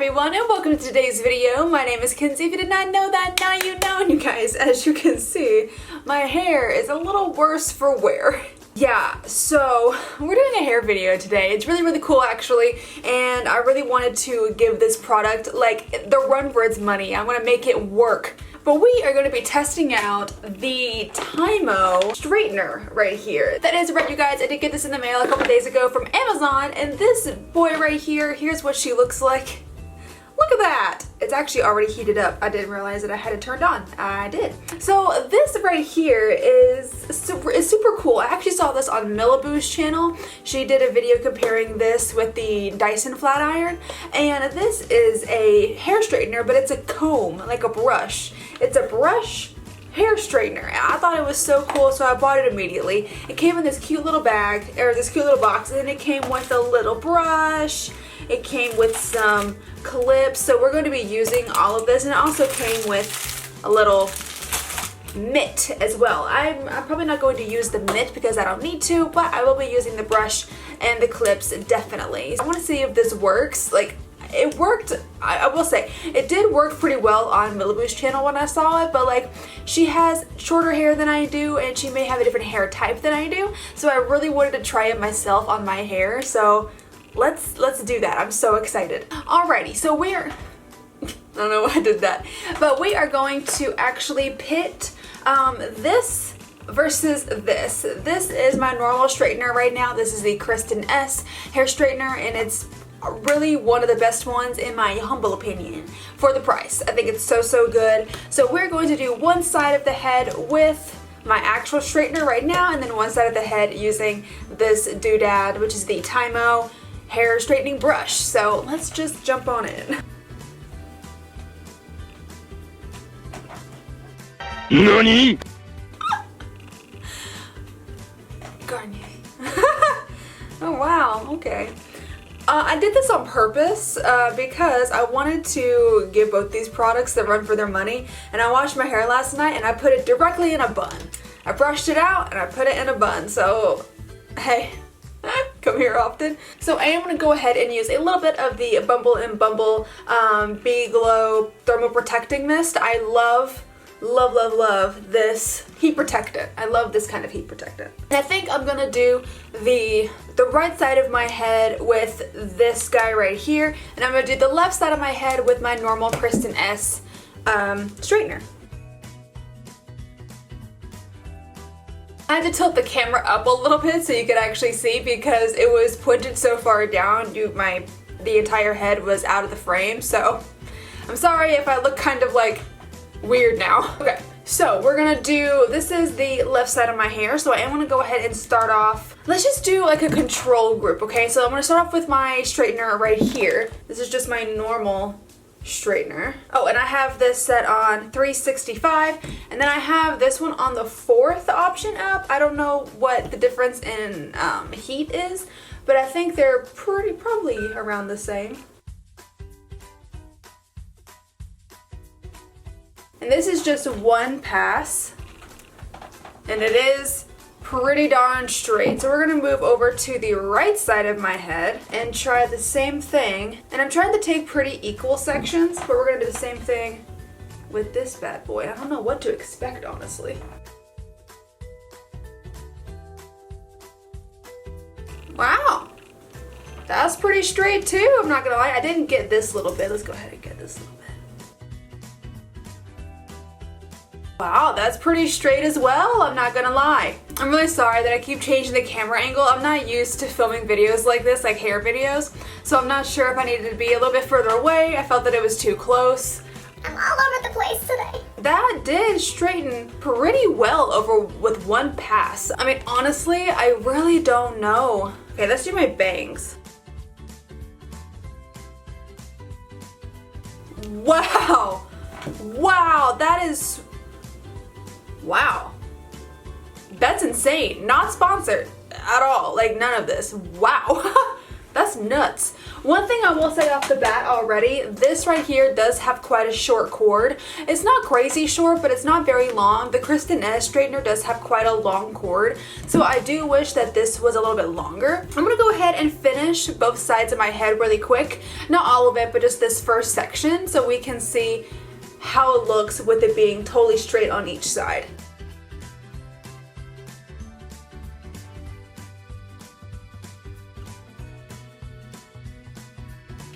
everyone, and welcome to today's video. My name is Kenzie. If you did not know that, now you know. And you guys, as you can see, my hair is a little worse for wear. Yeah, so we're doing a hair video today. It's really cool actually, and I really wanted to give this product like the run for its money. I want to make it work. But we are going to be testing out the TYMO straightener right here. That is right, you guys. I did get this in the mail a couple days ago from Amazon, and this boy right here, here's what she looks like. Look at that! It's actually already heated up. I didn't realize that I had it turned on. I did. So this right here is super cool. I actually saw this on Milabu's channel. She did a video comparing this with the Dyson flat iron, and this is a hair straightener, but it's a comb, like a brush. It's a brush hair straightener. I thought it was so cool, so I bought it immediately. It came in this cute little bag, or this cute little box, and then it came with a little brush. It came with some clips, so we're going to be using all of this, and it also came with a little mitt as well. I'm probably not going to use the mitt because I don't need to, but I will be using the brush and the clips definitely. I want to see if this works. Like, it worked, I will say, it did work pretty well on Milabu's channel when I saw it, but like, she has shorter hair than I do, and she may have a different hair type than I do, so I really wanted to try it myself on my hair, so let's do that. I'm so excited. Alrighty, so we're, I don't know why I did that, but we are going to actually pit this versus this. This is my normal straightener right now. This is the Kristen S hair straightener, and it's really one of the best ones in my humble opinion for the price. I think it's so good. So we're going to do one side of the head with my actual straightener right now, and then one side of the head using this doodad, which is the TYMO hair straightening brush. So let's just jump on in. NANI?! Garnier. Oh wow, okay. I did this on purpose because I wanted to give both these products the run for their money, and I washed my hair last night and I put it directly in a bun. I brushed it out and I put it in a bun, so hey, come here often. So I am going to go ahead and use a little bit of the Bumble and Bumble Bee Glow Thermal Protecting Mist. I love this heat protectant. I love this kind of heat protectant. And I think I'm gonna do the right side of my head with this guy right here, and I'm gonna do the left side of my head with my normal Kristen S straightener. I had to tilt the camera up a little bit so you could actually see because it was pointed so far down, the entire head was out of the frame, so I'm sorry if I look kind of like weird now. Okay, so we're gonna do, this is the left side of my hair, so I am gonna go ahead and start off, let's just do like a control group, okay? So I'm gonna start off with my straightener right here. This is just my normal straightener. Oh, and I have this set on 365, and then I have this one on the 4th option up. I don't know what the difference in heat is, but I think they're probably around the same. And this is just one pass, and it is pretty darn straight. So we're gonna move over to the right side of my head and try the same thing. And I'm trying to take pretty equal sections, but we're gonna do the same thing with this bad boy. I don't know what to expect, honestly. Wow, that's pretty straight too, I'm not gonna lie. I didn't get this little bit. Let's go ahead and get this little bit. Wow, that's pretty straight as well, I'm not gonna lie. I'm really sorry that I keep changing the camera angle. I'm not used to filming videos like this, like hair videos, so I'm not sure if I needed to be a little bit further away. I felt that it was too close. I'm all over the place today. That did straighten pretty well over with one pass. I mean, honestly, I really don't know. Okay, let's do my bangs. Wow, wow, that is, wow, that's insane. Not sponsored at all, like none of this. Wow. That's nuts. One thing I will say off the bat already, this right here does have quite a short cord. It's not crazy short, but it's not very long. The Kristen S straightener does have quite a long cord, so I do wish that this was a little bit longer. I'm gonna go ahead and finish both sides of my head really quick. Not all of it, but just this first section, so we can see how it looks with it being totally straight on each side.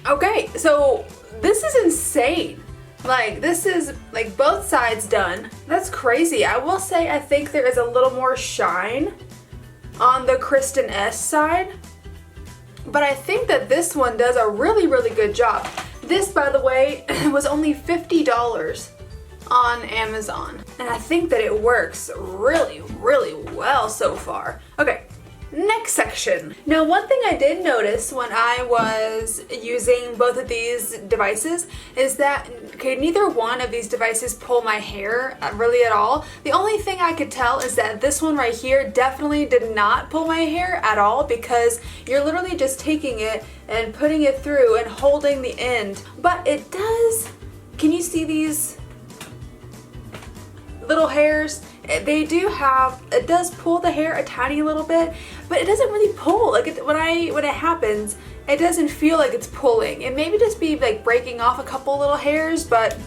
Okay, so this is insane. Like, this is like both sides done. That's crazy. I will say I think there is a little more shine on the Kristen S side, but I think that this one does a really, really good job. This, by the way, was only $50 on Amazon, and I think that it works really, really well so far. Okay. Next section. Now, one thing I did notice when I was using both of these devices is that, okay, neither one of these devices pull my hair really at all. The only thing I could tell is that this one right here definitely did not pull my hair at all, because you're literally just taking it and putting it through and holding the end. But it does, can you see these little hairs? They do have, it does pull the hair a tiny little bit, but it doesn't really pull. Like when it happens, it doesn't feel like it's pulling. It maybe just be like breaking off a couple little hairs, but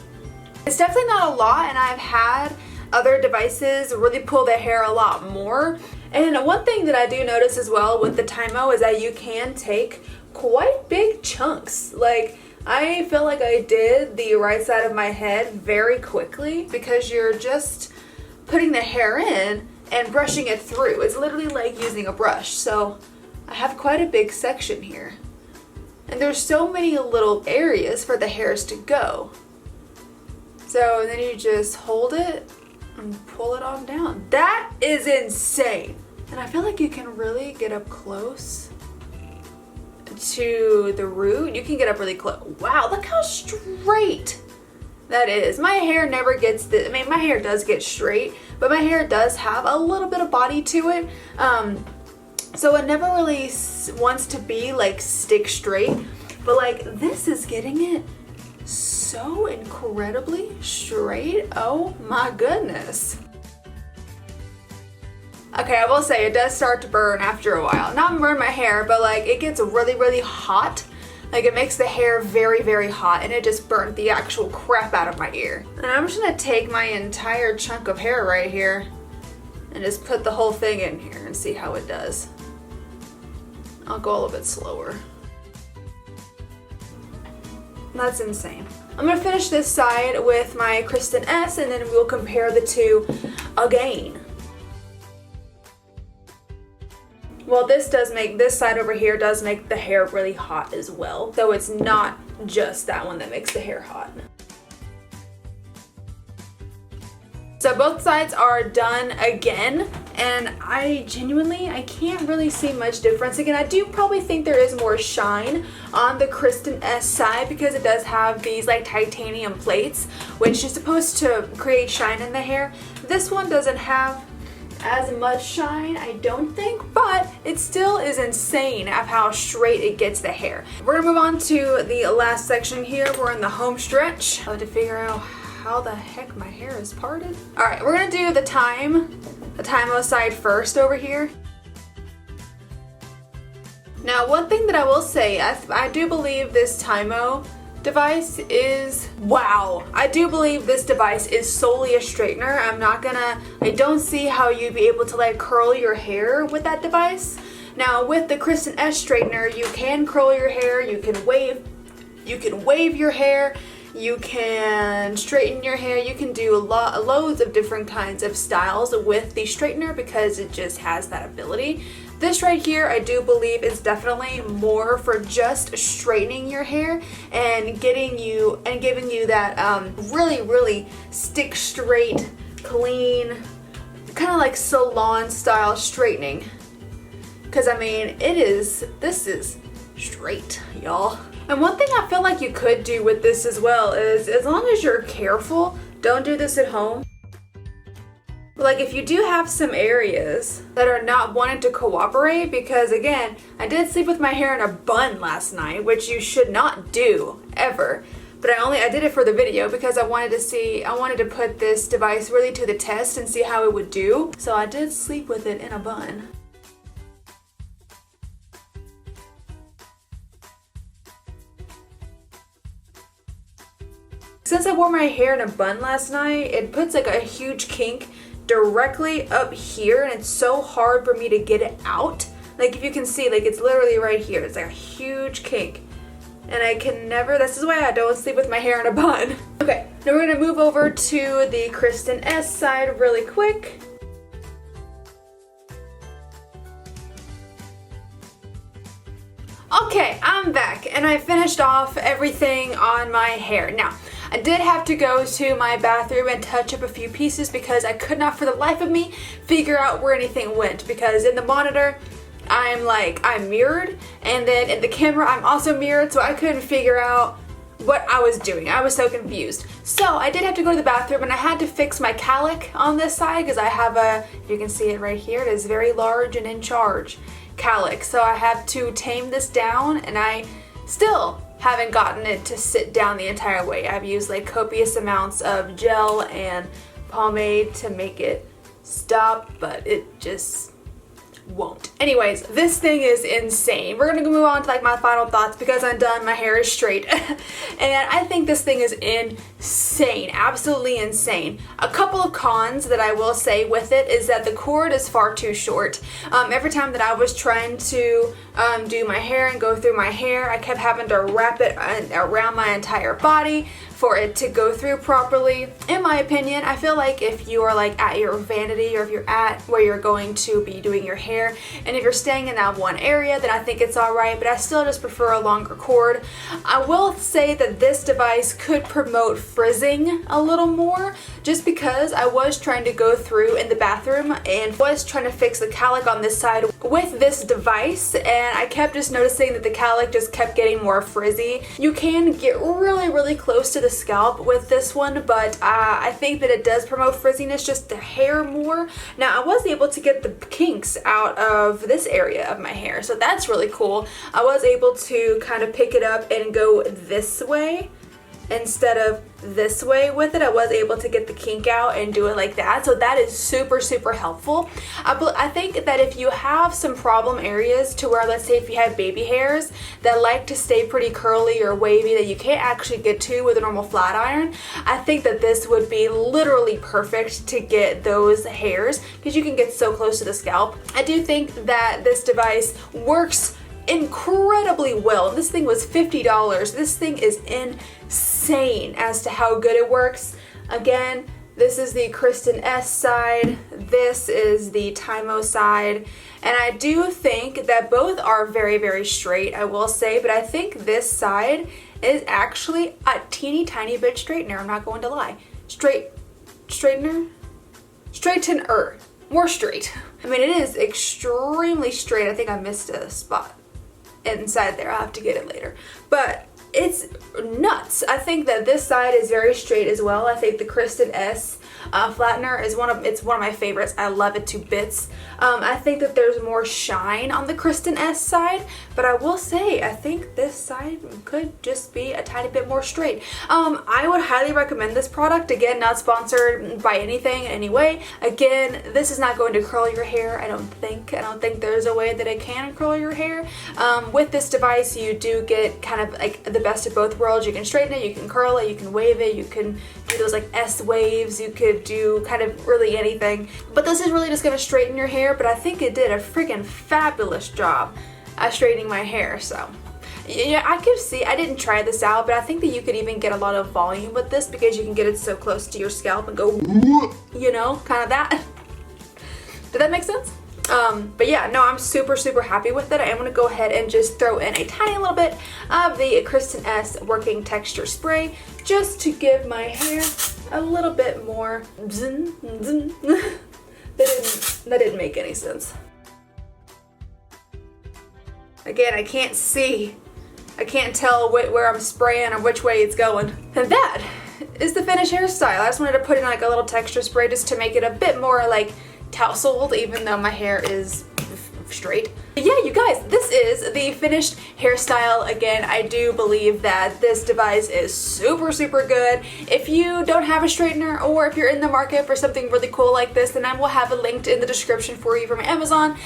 it's definitely not a lot, and I've had other devices really pull the hair a lot more. And one thing that I do notice as well with the TYMO is that you can take quite big chunks. Like, I feel like I did the right side of my head very quickly, because you're just putting the hair in and brushing it through. It's literally like using a brush. So I have quite a big section here. And there's so many little areas for the hairs to go. So then you just hold it and pull it on down. That is insane. And I feel like you can really get up close to the root. You can get up really close. Wow, look how straight that is. My hair never gets this. I mean, my hair does get straight, but my hair does have a little bit of body to it. So it never really wants to be like stick straight, but like this is getting it so incredibly straight. Oh my goodness. Okay, I will say it does start to burn after a while. Not burn my hair, but like it gets really, really hot. Like, it makes the hair very, very hot, and it just burnt the actual crap out of my ear. And I'm just gonna take my entire chunk of hair right here and just put the whole thing in here and see how it does. I'll go a little bit slower. That's insane. I'm gonna finish this side with my Kristen S, and then we'll compare the two again. Well, this side over here does make the hair really hot as well. So it's not just that one that makes the hair hot. So both sides are done again, and I can't really see much difference. Again, I do probably think there is more shine on the Kristen S side, because it does have these like titanium plates, which is supposed to create shine in the hair. This one doesn't have as much shine, I don't think, but it still is insane of how straight it gets the hair. We're gonna move on to the last section here. We're in the home stretch. I have to figure out how the heck my hair is parted. All right, we're gonna do the TYMO side first over here. Now, one thing that I will say, I do believe this TYMO device is, wow, I do believe this device is solely a straightener. I don't see how you'd be able to like curl your hair with that device. Now, with the Kristen S straightener, you can curl your hair, you can wave your hair, you can straighten your hair, you can do loads of different kinds of styles with the straightener, because it just has that ability. This right here, I do believe, is definitely more for just straightening your hair and giving you that really, really stick straight, clean, kind of like salon style straightening. Because I mean, this is straight, y'all. And one thing I feel like you could do with this as well is, as long as you're careful, don't do this at home. Like if you do have some areas that are not wanting to cooperate, because again, I did sleep with my hair in a bun last night, which you should not do ever. But I did it for the video because I wanted to put this device really to the test and see how it would do. So I did sleep with it in a bun. Since I wore my hair in a bun last night, it puts like a huge kink directly up here, and it's so hard for me to get it out. Like if you can see, like it's literally right here. It's like a huge kink. And I can never, this is why I don't sleep with my hair in a bun. Okay, now we're gonna move over to the Kristen S side really quick. Okay, I'm back and I finished off everything on my hair. Now, I did have to go to my bathroom and touch up a few pieces because I could not for the life of me figure out where anything went, because in the monitor, I'm mirrored, and then in the camera I'm also mirrored, so I couldn't figure out what I was doing. I was so confused. So I did have to go to the bathroom and I had to fix my calic on this side because I have you can see it right here, it is very large and in charge calic. So I have to tame this down, and I still haven't gotten it to sit down the entire way. I've used like copious amounts of gel and pomade to make it stop, but it just won't. Anyways, this thing is insane. We're gonna move on to like my final thoughts because I'm done. My hair is straight. And I think this thing is insane, absolutely insane. A couple of cons that I will say with it is that the cord is far too short. Every time that I was trying to do my hair and go through my hair, I kept having to wrap it around my entire body for it to go through properly. In my opinion, I feel like if you are like at your vanity, or if you're at where you're going to be doing your hair, and if you're staying in that one area, then I think it's alright, but I still just prefer a longer cord. I will say that this device could promote frizzing a little more, just because I was trying to go through in the bathroom and was trying to fix the calic on this side with this device, and I kept just noticing that the calic just kept getting more frizzy. You can get really close to the scalp with this one, but I think that it does promote frizziness, just the hair more. Now I was able to get the kinks out of this area of my hair, so that's really cool. I was able to kind of pick it up and go this way instead of this way with it. I was able to get the kink out and do it like that, so that is super helpful. I think that if you have some problem areas to where, let's say if you have baby hairs that like to stay pretty curly or wavy that you can't actually get to with a normal flat iron, I think that this would be literally perfect to get those hairs, because you can get so close to the scalp. I do think that this device works incredibly well. This thing was $50. This thing is insane as to how good it works. Again, this is the Kristen S side, this is the TYMO side, and I do think that both are very straight, I will say, but I think this side is actually a teeny tiny bit straightener, I'm not going to lie. Straightener? Straightener. More straight. I mean, it is extremely straight. I think I missed a spot inside there. I'll have to get it later. But it's nuts. I think that this side is very straight as well. I think the Kristen S flattener is one of my favorites. I love it to bits. I think that there's more shine on the Kristen S side, but I will say I think this side could just be a tiny bit more straight. I would highly recommend this product. Again, not sponsored by anything in any way. Again, this is not going to curl your hair, I don't think. I don't think there's a way that it can curl your hair. With this device, you do get kind of like the best of both worlds. You can straighten it, you can curl it, you can wave it, you can do those like S waves, you could do kind of really anything. But this is really just going to straighten your hair, but I think it did a freaking fabulous job at straightening my hair. So yeah, I could see, I didn't try this out, but I think that you could even get a lot of volume with this because you can get it so close to your scalp and go, you know, kind of that. Did that make sense? But yeah, no, I'm super happy with it. I am going to go ahead and just throw in a tiny little bit of the Kristen S working texture spray just to give my hair a little bit more zzz, zzz. That didn't make any sense. Again, I can't see. I can't tell where I'm spraying or which way it's going. And that is the finished hairstyle. I just wanted to put in like a little texture spray just to make it a bit more like tousled, even though my hair is straight. But yeah, you guys, this is the finished hairstyle. Again, I do believe that this device is super, super good. If you don't have a straightener, or if you're in the market for something really cool like this, then I will have it linked in the description for you from Amazon.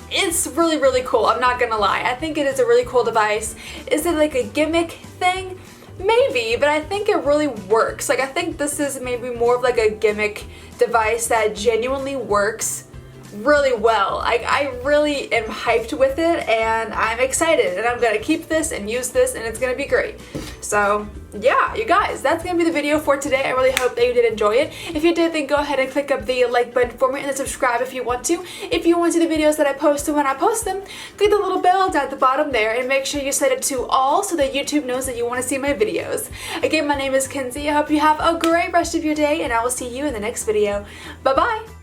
It's really, really cool. I'm not gonna lie. I think it is a really cool device. Is it like a gimmick thing? Maybe, but I think it really works. Like, I think this is maybe more of like a gimmick device that genuinely works really well. I really am hyped with it, and I'm excited, and I'm gonna keep this and use this, and it's gonna be great. So yeah, you guys, that's gonna be the video for today. I really hope that you did enjoy it. If you did, then go ahead and click up the like button for me, and then subscribe if you want to. If you want to see the videos that I post, and when I post them, click the little bell down at the bottom there, and make sure you set it to all so that YouTube knows that you want to see my videos. Again, my name is Kenzie. I hope you have a great rest of your day, and I will see you in the next video. Bye bye.